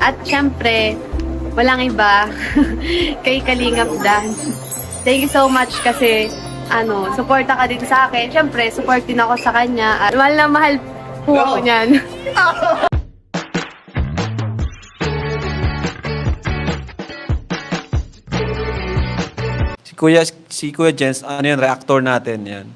At syempre, walang iba, kay Kalingap Dan. Thank you so much kasi, suporta ka din sa akin. Syempre, support din ako sa kanya. At mahal na mahal po ako niyan. Si Kuya Jens, reactor natin yan.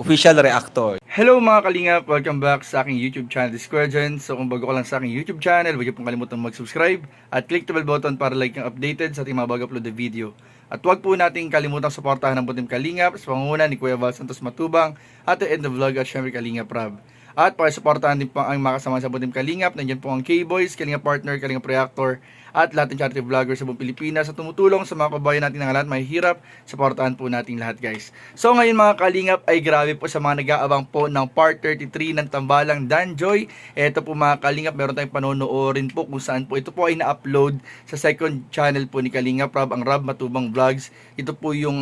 Official reactor. Hello mga kalingap! Welcome back sa aking YouTube channel, This Kuya Jens. So kung bago ka lang sa aking YouTube channel, huwag niyo pong kalimutan mag-subscribe at click the bell button para like ang updated sa ating mga bago-upload na video. At huwag po natin kalimutang suportahan ng Butim Kalingap sa pangunguna ni Kuya Val Santos Matubang at the end of vlog at syempre Kalingap Rob. At para suportahan din po ang mga kasama sa Butim Kalingap, nandiyan po ang K-Boys, Kalingap Partner, Kalingap Reactor, at lahat ng charity vloggers sa buong Pilipinas sa tumutulong sa mga kabayan natin ng lahat may hirap. Suportahan po natin lahat guys. So ngayon mga kalingap ay grabe po sa mga nag-aabang po ng part 33 ng Tambalang Danjoy. Ito po mga kalingap, meron tayong panonoorin po kung saan po ito po ay na-upload sa second channel po ni Kalingap Rob, ang Rob Matubang Vlogs. Ito po yung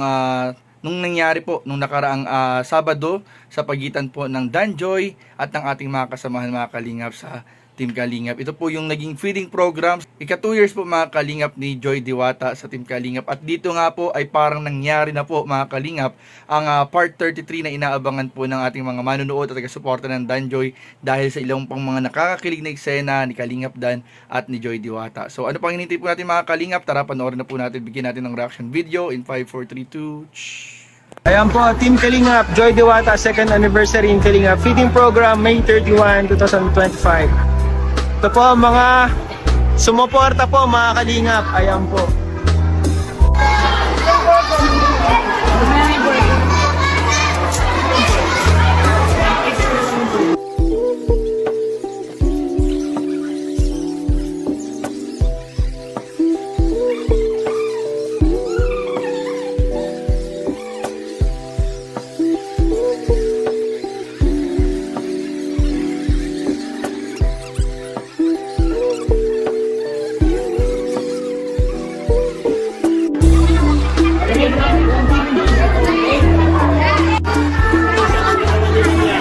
nung nangyari po nung nakaraang Sabado sa pagitan po ng Danjoy at ng ating mga kasamahan mga kalingap sa Team Kalingap. Ito po yung naging feeding program. Ika 2 years po mga kalingap ni Joy Diwata sa Team Kalingap. At dito nga po ay parang nangyari na po mga kalingap ang part 33 na inaabangan po ng ating mga manunood at taga-suporta ng Danjoy dahil sa ilang pang mga nakakakilig na eksena ni Kalingap Dan at ni Joy Diwata. So ano pang hinintay po natin mga kalingap? Tara panoorin na po natin. Bigyan natin ng reaction video in 5, 4, 3, 2... Ayan po, Team Kalingap, Joy Diwata, second anniversary in Kalingap feeding program, May 31, 2025. Ito po mga sumuporta po mga kalingap. Ayan po.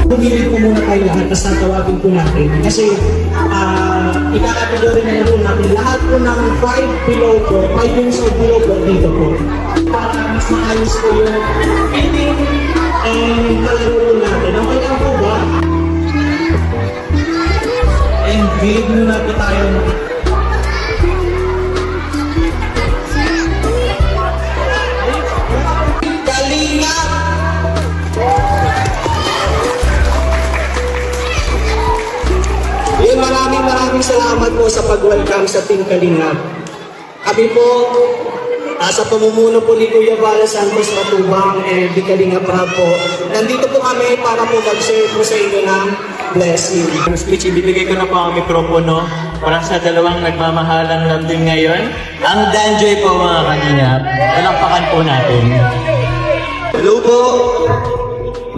Pumili po muna tayo lahat, tapos tatawagin po natin. Kasi ikakategory na po natin. Lahat po ng 5 below po, 5 years old below po dito po. Para mas maayos po yung feeding and kalaro natin. Okay lang po ba? And feed muna po tayo. Kalingap! Maraming salamat po sa pag-welcome sa Team Kalingap. Kami po, sa pamumuno po ni Kuya Val Santos Matubang and di Kalingap Rob po, nandito po kami para po mag-share po sa inyo ng blessing. Speech, ibibigay ko na po ang mikropono para sa dalawang nagmamahalang lambing ngayon. Ang Danjoy po mga kalingap. Palakpakan po natin. Hello po!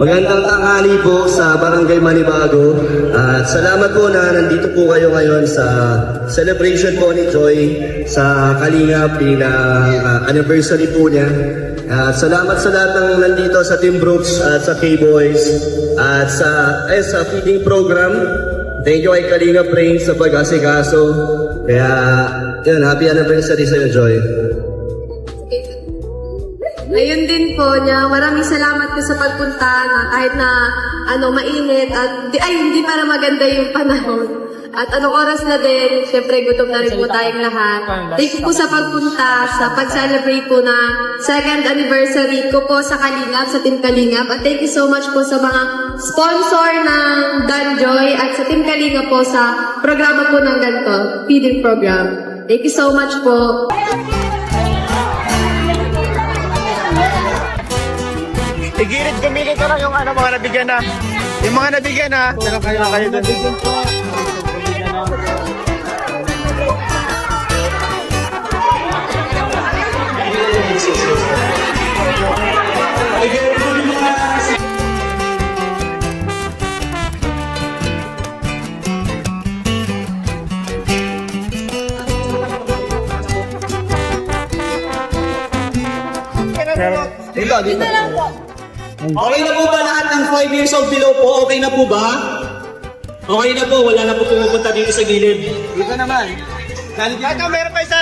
Magandang tanghali po sa Barangay Manibago at salamat po na nandito po kayo ngayon sa celebration po ni Joy sa Kalingap bilang anniversary po niya. At salamat sa lahat ng nandito sa Team Brooks at sa K-Boys at sa feeding program. Thank you kay Kalingap Rain sa pag-asikaso. Kaya yun, happy anniversary sa iyo, Joy. Ayun din po niya, maraming salamat po sa pagpunta na kahit na mainit at hindi para maganda yung panahon. At anong oras na din, syempre gutom na rin po tayong lahat. Thank you po sa pagpunta, sa pag-celebrate po na second anniversary ko po sa Kalingap, sa Team Kalingap. At thank you so much po sa mga sponsor ng Danjoy at sa Team Kalingap po sa programa po ng ganito, feeding program. Thank you so much po. Igirit, gumili ko lang yung mga nabigyan na. Yung mga nabigyan na. Pero kayo doon. Dito lang po. Okay na po ba lahat ng 5 years old below po? Okay na po ba? Okay na po, wala na po pumupunta dito sa gilid. Dito naman. Ito, meron pa isa.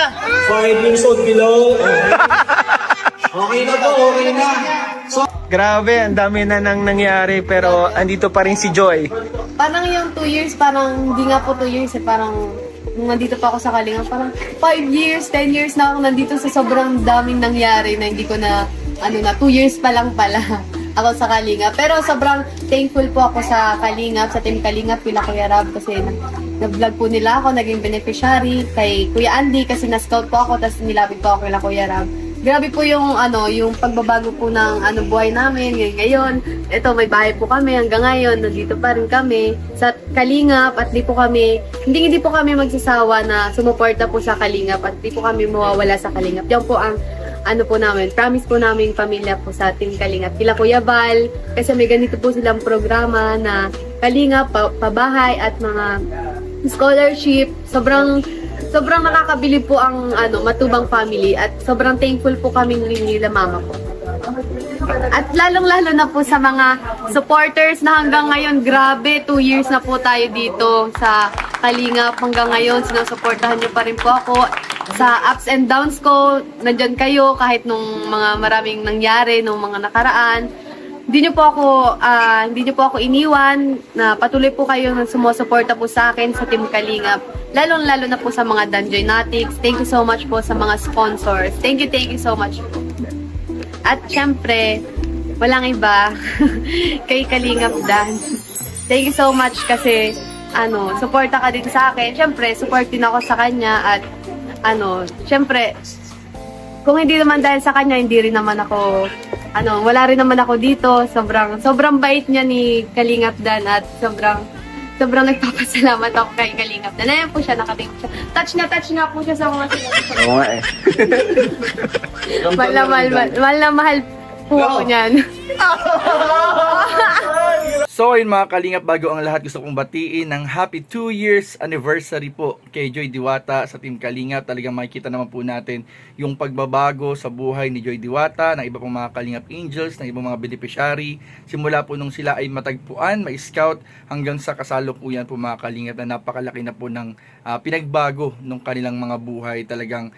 5 years old below. Okay na po, okay na. So, Grabe, ang dami na nang nangyari pero andito pa rin si Joy. Parang yung 2 years, parang hindi nga po 2 years eh, parang nung nandito pa ako sa Kalinga, parang 5 years, 10 years na ako nandito sa sobrang daming nangyari na hindi ko na, 2 years pa lang pala ako sa Kalinga. Pero sobrang thankful po ako sa Kalinga, sa Team Kalinga, pila Kuya Rab, kasi nag-vlog po nila ako, naging beneficiary, kay Kuya Andy, kasi na-scout po ako, tapos nilapit po ako kay Kuya Rab. Grabe po yung yung pagbabago po ng buhay namin ngayon. Ito, may bahay po kami hanggang ngayon, nandito pa rin kami sa Kalingap at hindi po kami magsasawa na sumuporta po sa Kalingap at hindi po kami mawawala sa Kalingap. Yan po ang po namin, promise po namin pamilya po sa Team Kalingap. Kila Kuya Val, kasi may ganito po silang programa na Kalingap, pabahay at mga scholarship. Sobrang nakakabilib po ang Matubang family at sobrang thankful po kami nila mama po. At lalong-lalo na po sa mga supporters na hanggang ngayon, grabe, 2 years na po tayo dito sa Kalingap. Hanggang ngayon, sinusuportahan niyo pa rin po ako. Sa ups and downs ko, nandyan kayo kahit nung mga maraming nangyari, nung mga nakaraan. Hindi niyo po ako iniwan, na patuloy po kayo na sumusuporta po sa akin sa Team Kalingap. Lalong-lalo na po sa mga Danjoy Natics. Thank you so much po sa mga sponsors. Thank you so much po. At syempre, walang iba, kay Kalingap Dan. Thank you so much kasi, suporta ka din sa akin. Syempre, support din ako sa kanya at, syempre, kung hindi naman dahil sa kanya, hindi rin naman ako, wala rin naman ako dito. Sobrang bait niya ni Kalingap Dan at sobrang nagpapasalamat ako kay Kalingap Dan. Ayan po siya, nakatingin siya. Touch na po siya sa mga sinabi. Oo nga eh. Mahal na mahal po ako niyan. So ayun mga Kalingap, bago ang lahat gusto kong batiin ng happy 2 years anniversary po kay Joy Diwata sa Team Kalingap. Talagang makikita naman po natin yung pagbabago sa buhay ni Joy Diwata, ng iba pang mga Kalingap Angels, ng ibang mga beneficiary. Simula po nung sila ay matagpuan, may scout, hanggang sa kasalukuyan po mga Kalingap na napakalaki na po ng pinagbago ng kanilang mga buhay. Talagang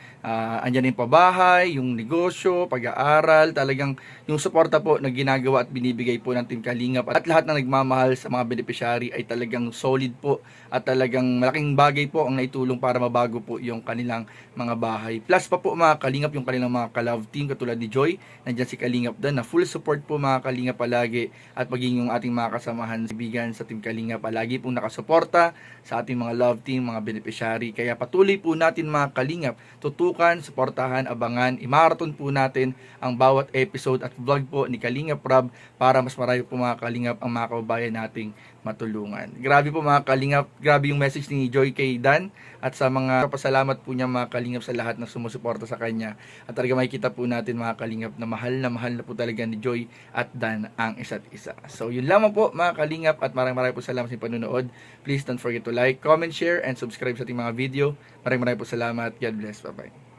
andyan yung pabahay, yung negosyo, pag-aaral, talagang yung suporta po na ginagawa at binibigay po ng Team Kalingap at lahat ng nagmamahal sa mga beneficiary ay talagang solid po at talagang malaking bagay po ang naitulong para mabago po yung kanilang mga bahay. Plus pa po mga Kalingap yung kanilang mga ka-love team katulad ni Joy, nandyan si Kalingap Dan na full support po mga Kalingap palagi at maging yung ating mga kasamahan bigan sa Team Kalingap palagi pong nakasuporta sa ating mga love team, mga beneficiary. Kaya patuloy po natin mga Kalingap tutukan, suportahan, abangan, i-marathon po natin ang bawat episode at vlog po ni Kalingap Rob para mas marami po mga Kalingap ang mga kababayan nating matulungan. Grabe po mga Kalingap, grabe yung message ni Joy kay Dan at sa mga pasalamat po niya mga Kalingap sa lahat na sumusuporta sa kanya. At talaga makikita po natin mga Kalingap na mahal na po talaga ni Joy at Dan ang isa't isa. So yun lamang po mga Kalingap at maraming po salamat sa panonood. Please don't forget to like, comment, share, and subscribe sa ating mga video. Maraming po salamat. God bless. Bye-bye.